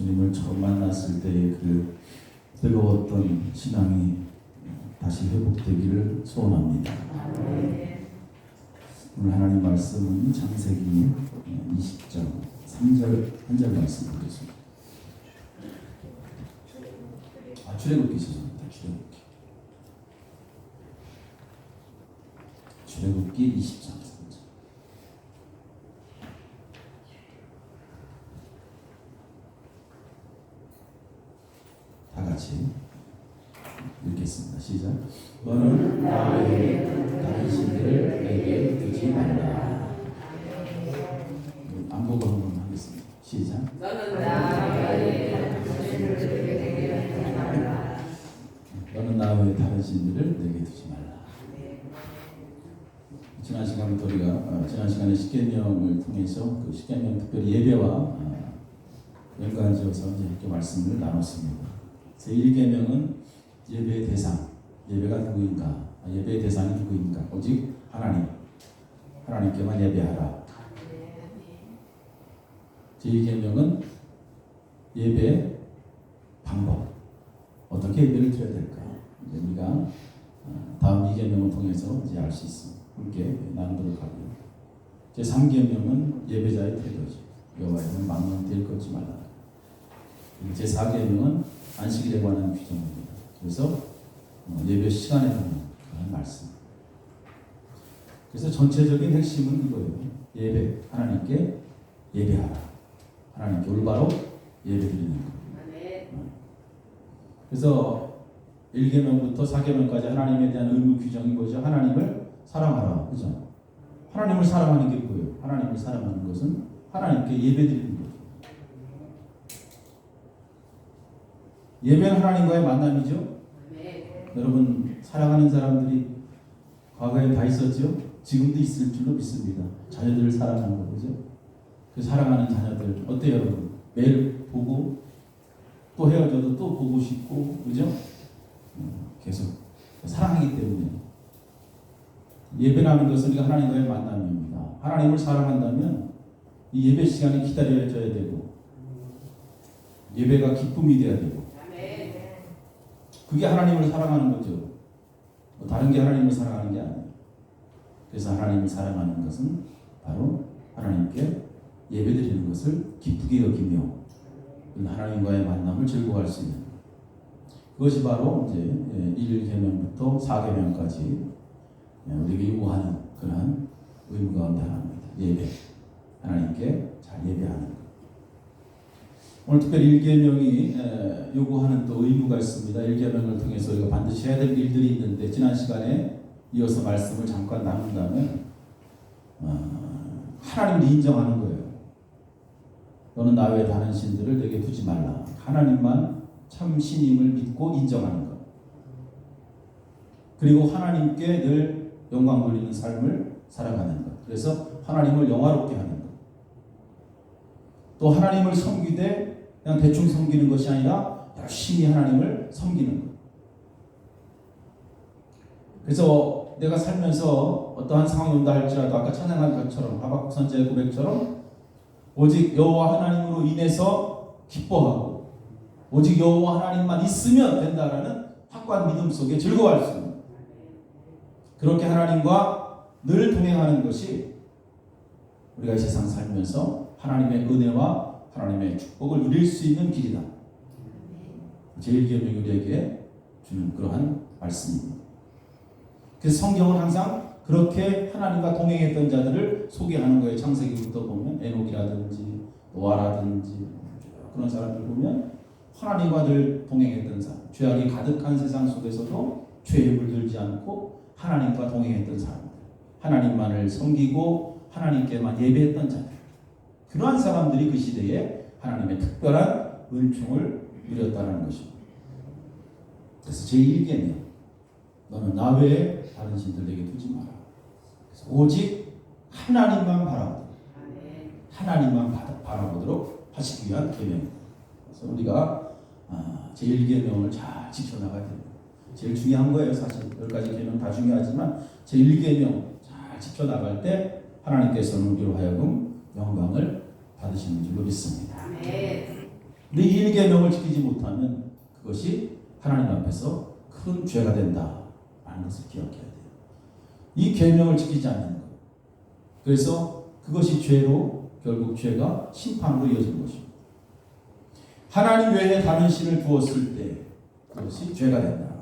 주님을 처음 만났을 때의 그 뜨거웠던 신앙이 다시 회복되기를 소원합니다. 오늘 하나님 말씀은 창세기 20장 3절 한 절 말씀 보겠습니다. 출애굽기 죄송합니다. 출애굽기 20장 3절. 다 같이 읽겠습니다. 시작. 너는 나 외에 다른 신들을 내게 두지 말라. 안 보고 한번 하겠습니다. 시작. 너는 나 외에 다른 신들을 내게 두지 말라. 너는 나 외에 다른 신들을 내게 두지 말라. 지난 시간부터 우리가 지난 시간에 십계명을 통해서 그 십계명 특별히 예배와 연관지어서 이제 이렇게 말씀을 나눴습니다. 제1계명은 예배의 대상, 예배가 누구인가? 예배의 대상이 누구인가? 오직 하나님, 하나님께만 예배하라. 제2계명은 예배 방법, 어떻게 예배를 드려야 될까? 이제 우리가 다음 2계명을 통해서 이제 알 수 있습니다. 함께 나누도록 하고요. 제3계명은 예배자의 태도죠. 여호와에게는 망령 될 것지 말라. 제4계명은 안식일에 관한 규정입니다. 그래서 예배 시간에 관한 그런 말씀. 그래서 전체적인 핵심은 이거예요. 예배, 하나님께 예배하라. 하나님께 올바로 예배드리는 것. 그래서 1계명부터 4계명까지 하나님에 대한 의무 규정이 뭐죠? 하나님을 사랑하라. 그죠? 하나님을 사랑하는 게 뭐예요? 하나님을 사랑하는 것은 하나님께 예배드리는 거죠. 예배는 하나님과의 만남이죠. 여러분 사랑하는 사람들이 과거에 다 있었죠. 지금도 있을 줄로 믿습니다. 자녀들을 사랑하는 거 그죠? 그 사랑하는 자녀들 어때요 여러분? 매일 보고 또 헤어져도 또 보고 싶고 그죠? 계속 사랑하기 때문에 예배라는 것은 우리가 하나님과의 만남입니다. 하나님을 사랑한다면 이 예배 시간이 기다려져야 되고 예배가 기쁨이 돼야 되고 그게 하나님을 사랑하는 거죠. 다른 게 하나님을 사랑하는 게 아니에요. 그래서 하나님을 사랑하는 것은 바로 하나님께 예배드리는 것을 기쁘게 여기며 하나님과의 만남을 즐거워할 수 있는 그것이 바로 이제 1계명부터 4계명까지 우리에게 요구하는 그러한 의무 가운데 하나입니다. 예배, 하나님께 잘 예배하는 것. 오늘 특별히 1계명이 요구하는 또 의무가 있습니다. 1계명을 통해서 우리가 반드시 해야 될 일들이 있는데 지난 시간에 이어서 말씀을 잠깐 나눈다면 하나님을 인정하는 거예요. 너는 나 외에 다른 신들을 내게 두지 말라. 하나님만 참 신임을 믿고 인정하는 것. 그리고 하나님께 늘 영광 돌리는 삶을 살아가는 것. 그래서 하나님을 영화롭게 하는 것. 또 하나님을 섬기되 그냥 대충 섬기는 것이 아니라 열심히 하나님을 섬기는 것. 그래서 내가 살면서 어떠한 상황이 온다 할지라도 아까 찬양한 것처럼 하박국 선지자의 고백처럼 오직 여호와 하나님으로 인해서 기뻐하고 오직 여호와 하나님만 있으면 된다라는 확고한 믿음 속에 즐거워할 수 있는 그렇게 하나님과 늘 동행하는 것이 우리가 이 세상 살면서 하나님의 은혜와 하나님의 축복을 누릴 수 있는 길이다. 제1계명이 우리에게 주는 그러한 말씀입니다. 그래서 성경은 항상 그렇게 하나님과 동행했던 자들을 소개하는 거예요. 창세기부터 보면 에녹이라든지 노아라든지 그런 사람들 보면 하나님과 늘 동행했던 사람, 죄악이 가득한 세상 속에서도 죄에 물들지 않고 하나님과 동행했던 사람들, 하나님만을 섬기고 하나님께만 예배했던 자들, 그러한 사람들이 그 시대에 하나님의 특별한 은총을 누렸다는 것입니다. 그래서 제1계명, 너는 나 외에 다른 신들 내게 두지 마라. 그래서 오직 하나님만 바라보도록, 하나님만 바라보도록 하시기 위한 계명입니다. 그래서 우리가 제1계명을 잘 지켜나가야 됩니다. 제일 중요한 거예요. 사실 10가지 계명 다 중요하지만 제1계명 잘 지켜나갈 때 하나님께서는 우리로 하여금 영광을 받으시는 줄로 믿습니다. 근데 이 1계명을 지키지 못하면 그것이 하나님 앞에서 큰 죄가 된다라는 것을 기억해야 돼요. 이 계명을 지키지 않는 것. 그래서 그것이 죄로 결국 죄가 심판으로 이어지는 것입니다. 하나님 외에 다른 신을 두었을 때 그것이 죄가 된다.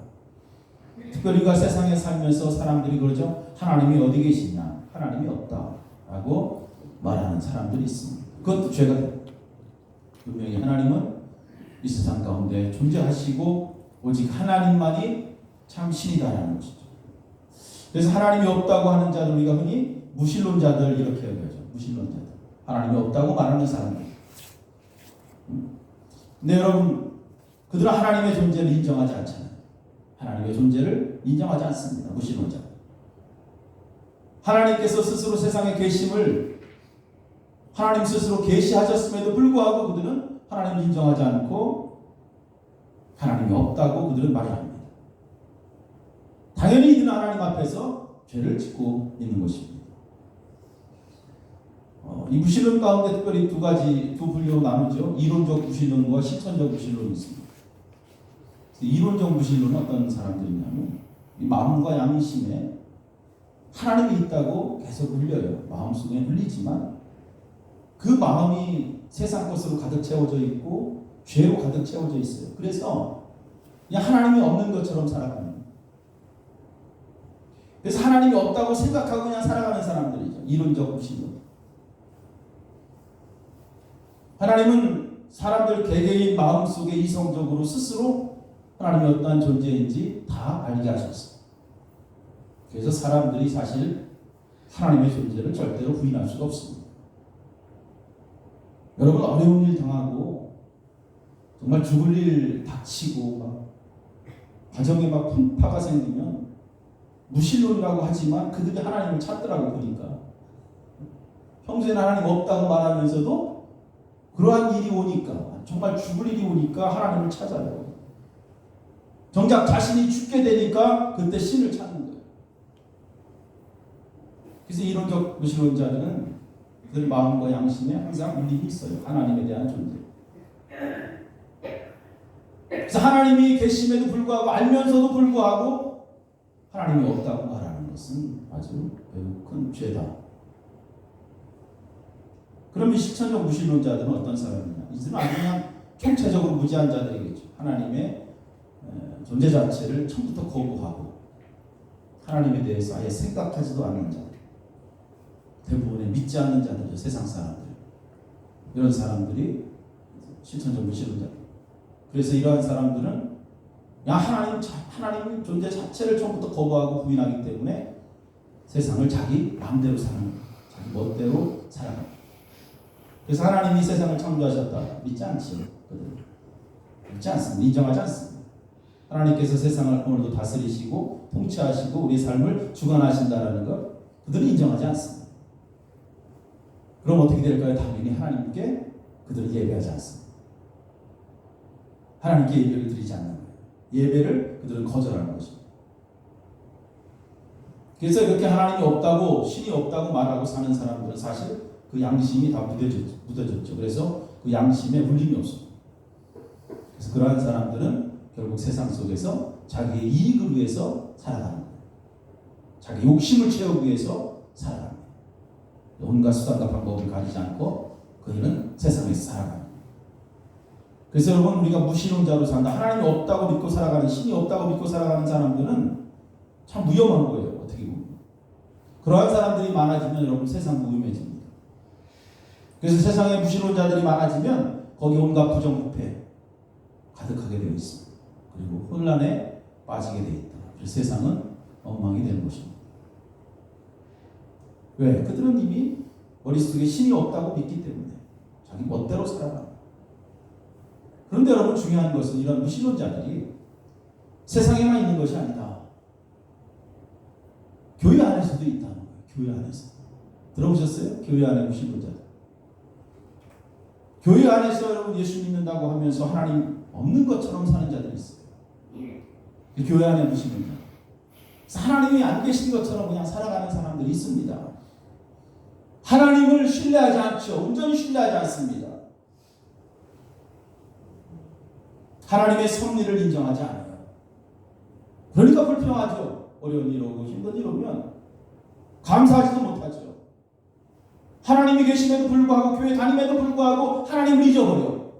특별히 우리가 세상에 살면서 사람들이 그러죠. 하나님이 어디 계시냐? 하나님이 없다라고 말하는 사람들이 있습니다. 그것도 죄가 됩니다. 분명히 하나님은 이 세상 가운데 존재하시고 오직 하나님만이 참 신이다라는 것이죠. 그래서 하나님이 없다고 하는 자들 우리가 흔히 무신론자들 이렇게 얘기하죠. 무신론자들. 하나님이 없다고 말하는 사람들. 근데 여러분 그들은 하나님의 존재를 인정하지 않잖아요. 하나님의 존재를 인정하지 않습니다. 무신론자. 하나님께서 스스로 세상의 계심을 하나님 스스로 계시하셨음에도 불구하고 그들은 하나님을 인정하지 않고 하나님이 없다고 그들은 말을 합니다. 당연히 이들은 하나님 앞에서 죄를 짓고 있는 것입니다. 이 무신론 가운데 특별히 두 분류로 나누죠. 이론적 무신론과 실천적 무신론이 있습니다. 이론적 무신론은 어떤 사람들이냐면 이 마음과 양심에 하나님이 있다고 계속 흘려요. 마음속에 흘리지만 그 마음이 세상 것으로 가득 채워져 있고 죄로 가득 채워져 있어요. 그래서 그냥 하나님이 없는 것처럼 살아가는 거예요. 그래서 하나님이 없다고 생각하고 그냥 살아가는 사람들이죠. 이론적 무신론. 하나님은 사람들 개개인 마음속에 이성적으로 스스로 하나님이 어떠한 존재인지 다 알게 하셨어요. 그래서 사람들이 사실 하나님의 존재를 절대로 부인할 수가 없습니다. 여러분 어려운 일 당하고 정말 죽을 일 닥치고 막 가정에 막 풍파가 생기면 무신론이라고 하지만 그들이 하나님을 찾더라고 보니까 평소에는 하나님 없다고 말하면서도 그러한 일이 오니까 정말 죽을 일이 오니까 하나님을 찾아요. 정작 자신이 죽게 되니까 그때 신을 찾는 거예요. 그래서 이론적 무신론자들은 그들 마음과 양심에 항상 울림이 있어요. 하나님에 대한 존재. 그래서 하나님이 계심에도 불구하고 알면서도 불구하고 하나님이 없다고 말하는 것은 아주 매우 큰 죄다. 그럼 이 실천적 무신론자들은 어떤 사람이냐? 이들은 아주 그냥 총체적으로 무지한 자들이겠죠. 하나님의 존재 자체를 처음부터 거부하고 하나님에 대해서 아예 생각하지도 않는 자들. 대부분의 믿지 않는 자들이죠. 세상 사람들. 이런 사람들이 실천적 무신론자들. 그래서 이러한 사람들은 그냥 하나님 존재 자체를 처음부터 거부하고 부인하기 때문에 세상을 자기 마음대로 사는 거예요. 자기 멋대로 살아가는 거예요. 그래서 하나님이 세상을 창조하셨다. 믿지 않죠. 믿지 않습니다. 인정하지 않습니다. 하나님께서 세상을 오늘도 다스리시고 통치하시고 우리의 삶을 주관하신다는 것 그들은 인정하지 않습니다. 그럼 어떻게 될까요? 당연히 하나님께 그들은 예배하지 않습니다. 하나님께 예배를 드리지 않는 거예요. 예배를 그들은 거절하는 것입니다. 그래서 이렇게 하나님이 없다고 신이 없다고 말하고 사는 사람들은 사실 그 양심이 다 묻어졌죠. 그래서 그 양심에 울림이 없습니다. 그래서 그러한 사람들은 결국 세상 속에서 자기의 이익을 위해서 살아가는 거예요. 자기 욕심을 채우기 위해서 살아가는 거예요. 온갖 수단과 방법을 가리지 않고 그들은 세상에서 살아가는 거예요. 그래서 여러분 우리가 무신론자로 산다. 하나님이 없다고 믿고 살아가는 신이 없다고 믿고 살아가는 사람들은 참 위험한 거예요. 어떻게 보면. 그러한 사람들이 많아지면 여러분 세상 무위험해집니다. 그래서 세상에 무신론자들이 많아지면 거기 온갖 부정부패 가득하게 되어 있습니다. 그리고 혼란에 빠지게 되어 있다. 그래서 세상은 엉망이 되는 것입니다. 왜? 그들은 이미 머릿속에 신이 없다고 믿기 때문에 자기 멋대로 살아갑니다. 그런데 여러분 중요한 것은 이런 무신론자들이 세상에만 있는 것이 아니다. 교회 안에서도 있다는 거예요. 교회 안에서. 들어보셨어요? 교회 안에 무신론자들. 교회 안에서 여러분 예수 믿는다고 하면서 하나님 없는 것처럼 사는 자들이 있어요. 교회 안에 무신론자. 하나님이 안 계신 것처럼 그냥 살아가는 사람들이 있습니다. 하나님을 신뢰하지 않죠. 온전히 신뢰하지 않습니다. 하나님의 섭리를 인정하지 않아요. 그러니까 불평하죠. 어려운 일 오고 힘든 일 오면 감사하지도 못하죠. 하나님이 계심에도 불구하고 교회 다님에도 불구하고 하나님을 잊어버려.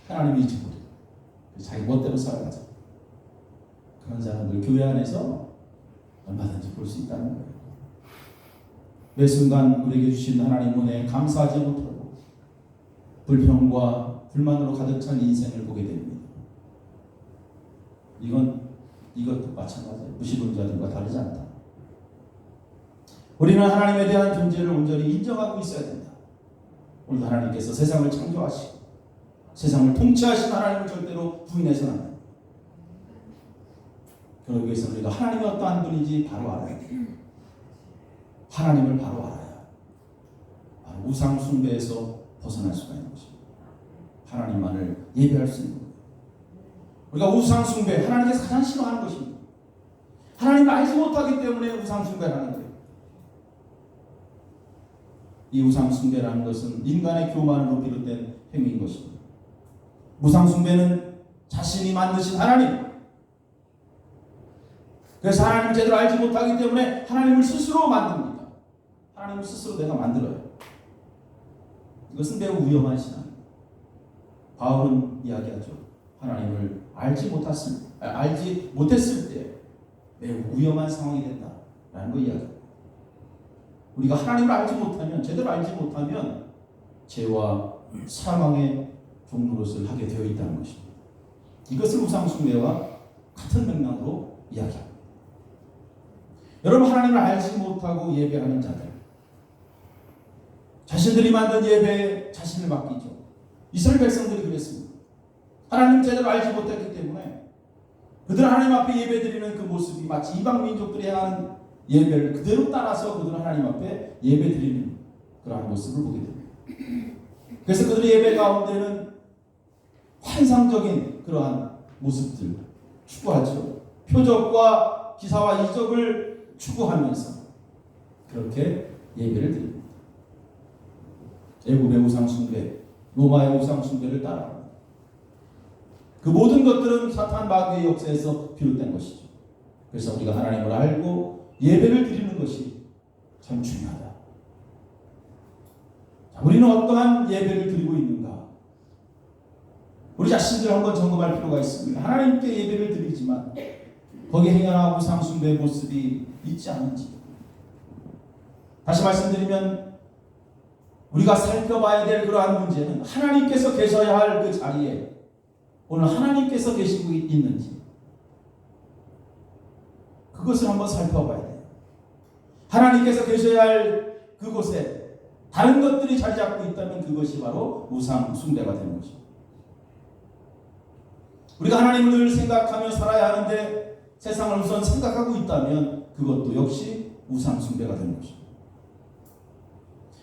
하나님을 잊어버려. 자기 멋대로 살아가죠. 그런 사람들 교회 안에서 얼마든지 볼 수 있다는 거예요. 매 순간 우리에게 주신 하나님 은혜에 감사하지 못하고 불평과 불만으로 가득 찬 인생을 보게 됩니다. 이것도 마찬가지예요. 무신론자들과 다르지 않다. 우리는 하나님에 대한 존재를 온전히 인정하고 있어야 된다. 오늘 하나님께서 세상을 창조하시고 세상을 통치하신 하나님을 절대로 부인해서는 안 됩니다. 그러기 위해서 우리가 하나님이 어떠한 분인지 바로 알아야 돼요. 하나님을 바로 알아야 바로 우상 숭배에서 벗어날 수가 있는 것입니다. 하나님만을 예배할 수 있는 거예요. 우리가 우상 숭배, 하나님께서 가장 싫어하는 것입니다. 하나님을 알지 못하기 때문에 우상 숭배를 하는 거예요. 이 우상 숭배라는 것은 인간의 교만으로 비롯된 행위인 것입니다. 우상 숭배는 자신이 만드신 하나님, 그래서 하나님을 제대로 알지 못하기 때문에 하나님을 스스로 만듭니다. 하나님을 스스로 내가 만들어요. 이것은 매우 위험한 신앙입니다. 바울은 이야기하죠. 하나님을 알지 못했을 때 매우 위험한 상황이 된다라는 거 이야기합니다. 우리가 하나님을 알지 못하면, 제대로 알지 못하면 죄와 사망의 종로릇을 하게 되어 있다는 것입니다. 이것을 우상숭배와 같은 맥락으로 이야기합니다. 여러분, 하나님을 알지 못하고 예배하는 자들, 자신들이 만든 예배에 자신을 맡기죠. 이스라엘 백성들이 그랬습니다. 하나님 제대로 알지 못했기 때문에 그들은 하나님 앞에 예배드리는 그 모습이 마치 이방 민족들이 행하는 예배를 그대로 따라서 그들은 하나님 앞에 예배드리는 그러한 모습을 보게 됩니다. 그래서 그들의 예배 가운데는 환상적인 그러한 모습들 추구하죠. 표적과 기사와 이적을 추구하면서 그렇게 예배를 드립니다. 애굽의 우상숭배, 로마의 우상숭배를 따라합니다. 그 모든 것들은 사탄 마귀의 역사에서 비롯된 것이죠. 그래서 우리가 하나님을 알고 예배를 드리는 것이 참 중요하다. 자, 우리는 어떠한 예배를 드리고 있는가? 우리 자신들 한번 점검할 필요가 있습니다. 하나님께 예배를 드리지만 거기에 행하는 우상숭배의 모습이 있지 않은지. 다시 말씀드리면 우리가 살펴봐야 될 그러한 문제는 하나님께서 계셔야 할 그 자리에 오늘 하나님께서 계시고 있는지 그것을 한번 살펴봐야 돼요. 하나님께서 계셔야 할 그곳에 다른 것들이 자리 잡고 있다면 그것이 바로 우상 숭배가 되는 것입니다. 우리가 하나님을 늘 생각하며 살아야 하는데 세상을 우선 생각하고 있다면 그것도 역시 우상 숭배가 되는 것입니다.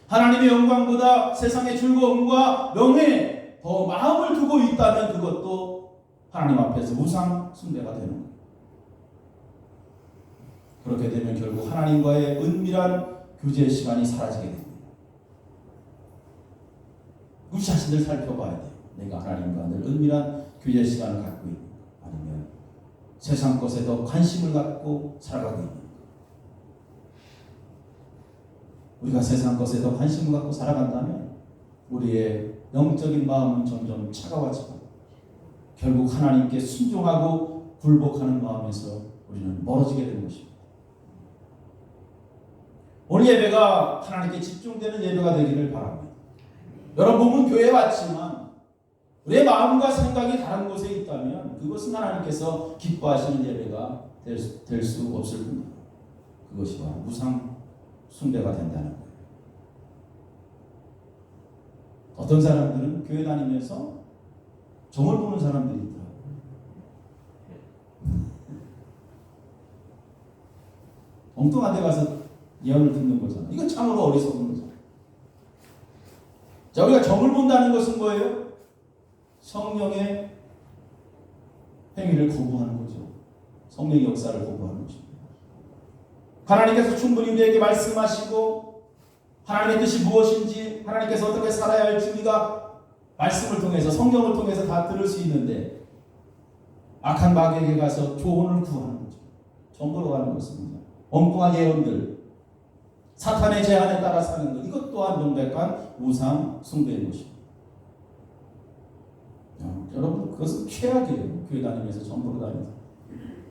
하나님의 영광보다 세상의 즐거움과 명예에 더 마음을 두고 있다면 그것도 하나님 앞에서 우상 숭배가 되는 거예요. 그렇게 되면 결국 하나님과의 은밀한 교제 시간이 사라지게 됩니다. 우리 자신을 살펴봐야 돼요. 내가 하나님과 늘 은밀한 교제 시간을 갖고 있는가, 아니면 세상 것에 더 관심을 갖고 살아가고 있는가. 우리가 세상 것에 더 관심을 갖고 살아간다면 우리의 영적인 마음은 점점 차가워지고 결국 하나님께 순종하고 굴복하는 마음에서 우리는 멀어지게 되는 것입니다. 오늘 예배가 하나님께 집중되는 예배가 되기를 바랍니다. 여러분 몸은 교회에 왔지만 우리의 마음과 생각이 다른 곳에 있다면 그것은 하나님께서 기뻐하시는 예배가 될 수 없을 뿐입니다. 그것이 바로 우상 숭배가 된다는 거예요. 어떤 사람들은 교회 다니면서 점을 보는 사람들이 있더라고요. 엉뚱한 데 가서 예언을 듣는 거잖아. 이건 참으로 어리석은 거죠. 자, 우리가 점을 본다는 것은 뭐예요? 성령의 행위를 거부하는 거죠. 성령의 역사를 거부하는 것입니다. 하나님께서 충분히 우리에게 말씀하시고 하나님의 뜻이 무엇인지 하나님께서 어떻게 살아야 할지 우리가 말씀을 통해서 성경을 통해서 다 들을 수 있는데 악한 마귀에게 가서 조언을 구하는 거죠. 정보로 가는 것입니다. 엉뚱한 예언들, 사탄의 제안에 따라 사는 것, 이것 또한 명백한 우상 숭배의 것입니다. 여러분 그것은 최악이에요. 교회 다니면서 정보로 다니면서.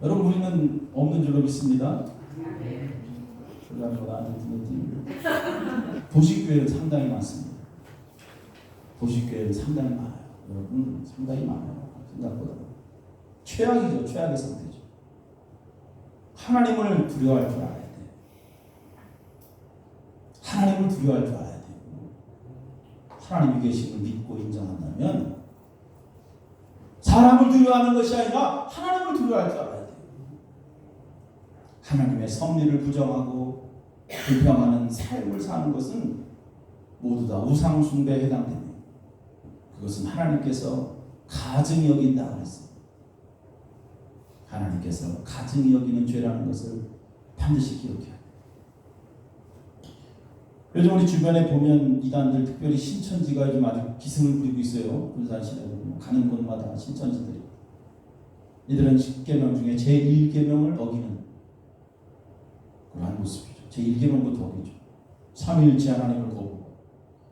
여러분 우리는 없는 줄로 믿습니다. 그러면 나한테 듣는 도시교회는 상당히 많습니다. 도시교회는 상당히 많아요. 여러분 상당히 많아요. 생각보다 최악이죠. 최악의 상태죠. 하나님을 두려워할 줄 알아야 돼요. 하나님을 두려워할 줄 알아야 돼요. 하나님이 계심을 믿고 인정한다면 사람을 두려워하는 것이 아니라 하나님을 두려워할 줄 알아야 돼요. 하나님의 섭리를 부정하고 불평하는 삶을 사는 것은 모두 다 우상 숭배에 해당됩니다. 그것은 하나님께서 가증히 여긴다 그랬어요. 하나님께서 가증히 여기는 죄라는 것을 반드시 기억해야 돼요. 요즘 우리 주변에 보면 이단들, 특별히 신천지가 요즘 아주 기승을 부리고 있어요. 군산시대에 보면 가는 곳마다 신천지들이. 이들은 10계명 중에 제1계명을 어기는 그러한 모습이죠. 제1계명부터 어기죠. 삼위일체 하나님을 거부하고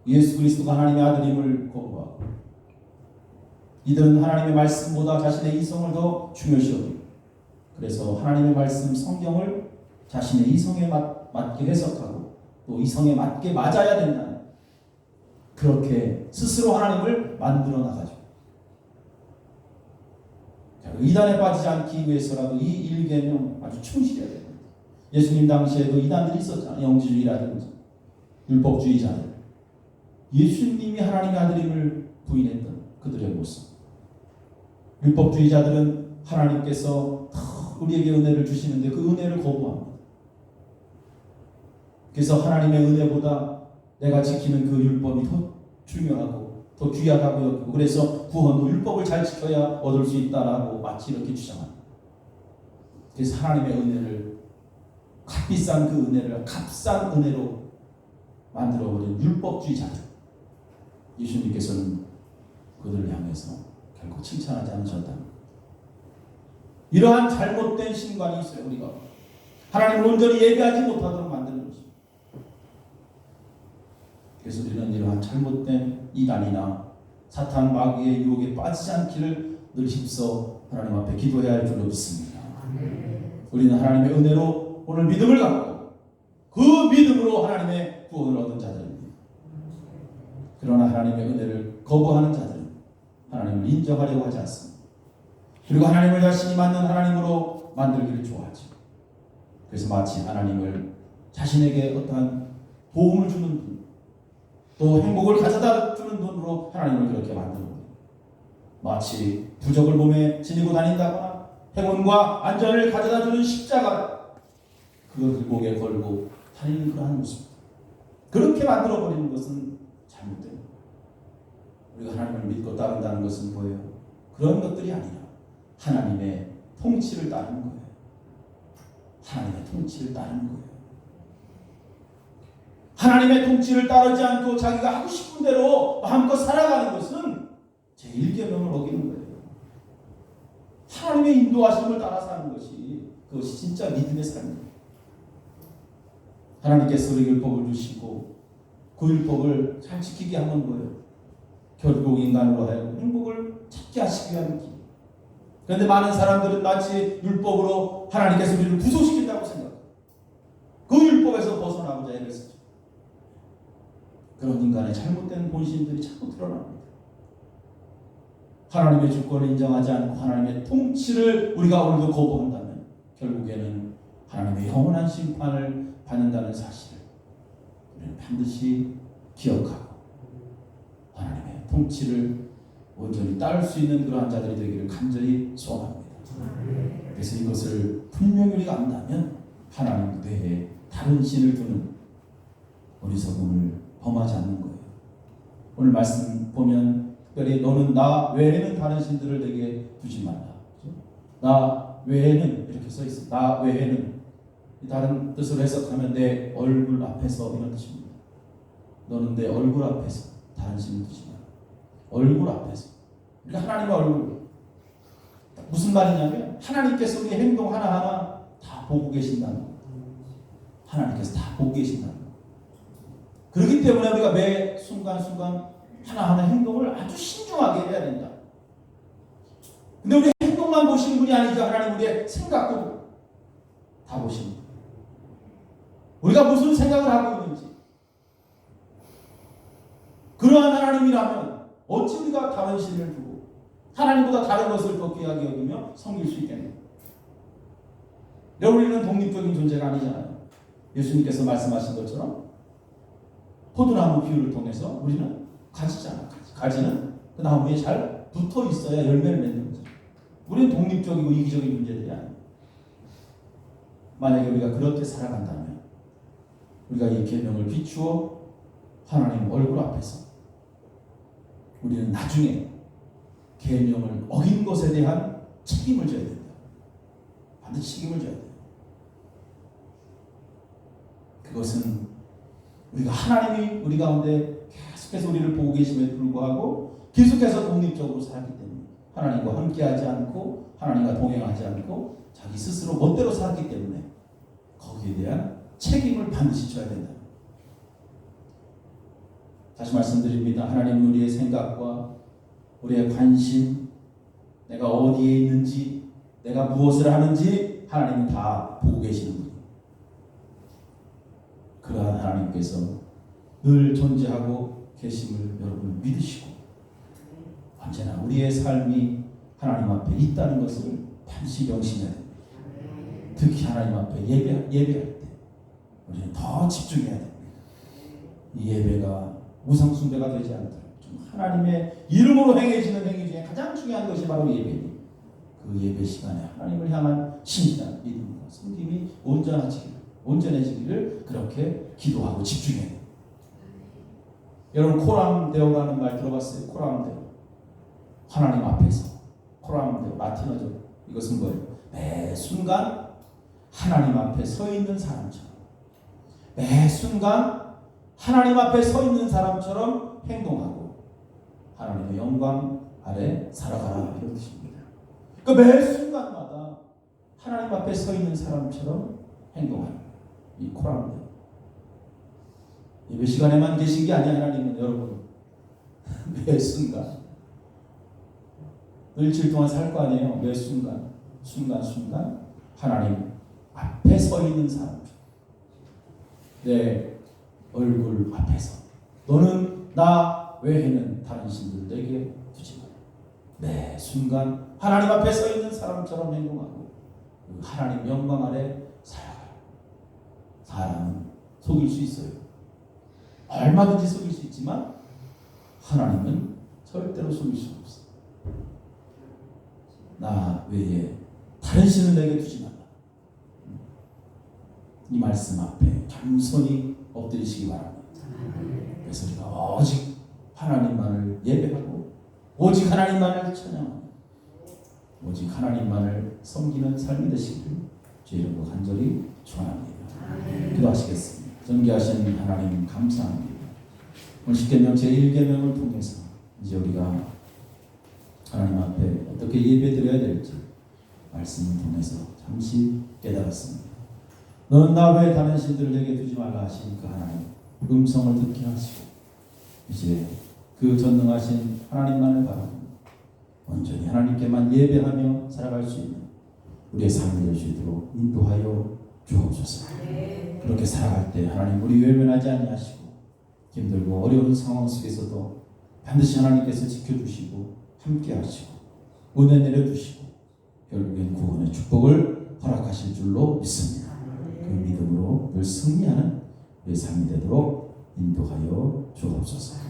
예수 그리스도가 하나님의 아들임을 거부하고 이들은 하나님의 말씀보다 자신의 이성을 더 중요시 여기고 그래서 하나님의 말씀 성경을 자신의 이성에 맞게 해석하고 또 이성에 맞게 맞아야 된다는 그렇게 스스로 하나님을 만들어 나가죠. 이단에 빠지지 않기 위해서라도 이 일계명 아주 충실해야 됩니다. 예수님 당시에도 이단들이 있었잖아요. 영지주의라든지 율법주의자들. 예수님이 하나님의 아들임을 부인했던 그들의 모습. 율법주의자들은 하나님께서 우리에게 은혜를 주시는데 그 은혜를 거부합니다. 그래서 하나님의 은혜보다 내가 지키는 그 율법이 더 중요하고 더 귀하다고 여기고 그래서 구원도 율법을 잘 지켜야 얻을 수 있다라고 마치 이렇게 주장합니다. 그래서 하나님의 은혜를 값비싼 그 은혜를 값싼 은혜로 만들어버린 율법주의자들. 예수님께서는 그들을 향해서 결코 칭찬하지 않으셨다. 이러한 잘못된 신관이 있어요. 우리가 하나님을 온전히 예배하지 못하도록 만드는 것입니다. 그래서 우리는 이러한 잘못된 이단이나 사탄 마귀의 유혹에 빠지지 않기를 늘 힘써 하나님 앞에 기도해야 할 줄로 믿습니다. 우리는 하나님의 은혜로 오늘 믿음을 갖고 그 믿음으로 하나님의 구원을 얻은 자들입니다. 그러나 하나님의 은혜를 거부하는 자들은 하나님을 인정하려고 하지 않습니다. 그리고 하나님을 자신이 맞는 하나님으로 만들기를 좋아하죠. 그래서 마치 하나님을 자신에게 어떠한 도움을 주는 분, 또 행복을 가져다 주는 분으로 하나님을 그렇게 만들고 마치 부적을 몸에 지니고 다닌다거나 행운과 안전을 가져다 주는 십자가 그것을 목에 걸고 다니는 그러한 모습. 그렇게 만들어버리는 것은 잘못됩니다. 우리가 하나님을 믿고 따른다는 것은 뭐예요? 그런 것들이 아니라 하나님의 통치를 따르는 거예요. 하나님의 통치를 따르는 거예요. 하나님의 통치를 따르지 않고 자기가 하고 싶은 대로 마음껏 살아가는 것은 제1계명을 어기는 거예요. 하나님의 인도하심을 따라 사는 것이 그것이 진짜 믿음의 삶이에요. 하나님께서 우리 율법을 주시고 그 율법을 잘 지키게 하는 거예요. 결국 인간으로 하여금 행복을 찾게 하시기 위한 길. 그런데 많은 사람들은 마치 율법으로 하나님께서 우리를 구속시킨다고 생각해요. 그 율법에서 벗어나고자 애를 쓰죠. 그런 인간의 잘못된 본심들이 자꾸 드러납니다. 하나님의 주권을 인정하지 않고 하나님의 통치를 우리가 오늘도 거부한다면 결국에는 하나님의 영원한 심판을 받는다는 사실을 우리는 반드시 기억하고 하나님의 통치를 온전히 따를 수 있는 그러한 자들이 되기를 간절히 소원합니다. 그래서 이것을 분명히 우리가 안다면 하나님 외에 다른 신을 두는 어리석음을 범하지 않는 거예요. 오늘 말씀 보면 특별히 너는 나 외에는 다른 신들을 내게 두지 말라. 그렇죠? 나 외에는 이렇게 써 있어요. 나 외에는 다른 뜻으로 해석하면 내 얼굴 앞에서 이런 뜻입니다. 너는 내 얼굴 앞에서 다른 신을 두지 마라. 얼굴 앞에서. 우리가 하나님의 얼굴. 무슨 말이냐면 하나님께서 우리의 행동 하나하나 다 보고 계신다는 거예요. 하나님께서 다 보고 계신다는 거예요. 그렇기 때문에 우리가 매 순간순간 하나하나 행동을 아주 신중하게 해야 된다. 근데 우리 행동만 보시는 분이 아니죠. 하나님 우리의 생각도 다 보십니다. 우리가 무슨 생각을 하고 있는지. 그러한 하나님이라면 어찌 우리가 다른 신을 두고 하나님보다 다른 것을 더 귀하게 여기며 섬길 수 있겠는가? 우리는 독립적인 존재가 아니잖아요. 예수님께서 말씀하신 것처럼 포도나무 비유를 통해서 우리는 가지잖아. 가지는 그 나무 위에 잘 붙어 있어야 열매를 맺는 거죠. 우리는 독립적이고 이기적인 존재들이 아니에요. 만약에 우리가 그렇게 살아간다면 우리가 이 계명을 비추어 하나님 얼굴 앞에서 우리는 나중에 계명을 어긴 것에 대한 책임을 져야 된다. 반드시 책임을 져야 돼요. 그것은 우리가 하나님이 우리 가운데 계속해서 우리를 보고 계심에도 불구하고 계속해서 독립적으로 살았기 때문에 하나님과 함께하지 않고 하나님과 동행하지 않고 자기 스스로 멋대로 살았기 때문에 거기에 대한 책임을 반드시 져야 된다. 다시 말씀드립니다. 하나님은 우리의 생각과 우리의 관심, 내가 어디에 있는지, 내가 무엇을 하는지 하나님은 다 보고 계시는 분이에요. 그러한 하나님께서 늘 존재하고 계심을 여러분 믿으시고 언제나 우리의 삶이 하나님 앞에 있다는 것을 반드시 명심해야 됩니다. 특히 하나님 앞에 예배할 때 우리는 더 집중해야 됩니다. 이 예배가 우상 숭배가 되지 않도록 좀 하나님의 이름으로 행해지는 행위 중에 가장 중요한 것이 바로 예배니 그 예배 시간에 하나님을 향한 신실한 믿음과 섬김이 온전해지기를 그렇게 기도하고 집중해야 돼요. 여러분 코람데오라는 말 들어봤어요? 코람데오. 하나님 앞에서 코람데오 라틴어죠. 이것은 뭐예요? 매 순간 하나님 앞에 서 있는 사람처럼 매 순간 하나님 앞에 서 있는 사람처럼 행동하고 하나님의 영광 아래 살아가라 이런 뜻입니다. 그러니까 매 순간마다 하나님 앞에 서 있는 사람처럼 행동하는 이 코람데오. 예배 시간에만 계신 게 아니야. 하나님은 여러분 매 순간 일주일 동안 살 거 아니에요. 매 순간 하나님 앞에 서 있는 사람 내 얼굴 앞에서 너는 나 외에는 다른 신들을 내게 두지 마라. 매 순간 하나님 앞에 서 있는 사람처럼 행동하고 하나님 영광 아래 살아가라. 사람은 속일 수 있어요. 얼마든지 속일 수 있지만 하나님은 절대로 속일 수 없어요. 나 외에 다른 신을 내게 두지 마라. 이 말씀 앞에 겸손히 엎드리시기 바랍니다. 그래서 우리가 오직 하나님만을 예배하고 오직 하나님만을 찬양하고 오직 하나님만을 섬기는 삶이 되시기를 주 이름으로 간절히 축원합니다. 기도하시겠습니다. 존귀하신 하나님 감사합니다. 오늘 십계명 제1계명을 통해서 이제 우리가 하나님 앞에 어떻게 예배드려야 될지 말씀을 통해서 잠시 깨달았습니다. 너는 나 외에 다른 신들을 내게 두지 말라 하시니까 하나님 음성을 듣게 하시고 이제 그 전능하신 하나님만을 바라보고 온전히 하나님께만 예배하며 살아갈 수 있는 우리의 삶이 될 수 있도록 인도하여 주옵소서. 그렇게 살아갈 때 하나님 우리 외면하지 아니하시고 힘들고 어려운 상황 속에서도 반드시 하나님께서 지켜주시고 함께하시고 은혜 내려주시고 결국엔 구원의 축복을 허락하실 줄로 믿습니다. 그 믿음으로 늘 승리하는 우리의 삶이 되도록 인도하여 주옵소서.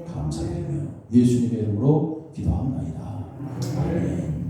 감사드리며 예수님의 이름으로 기도합니다. 아멘.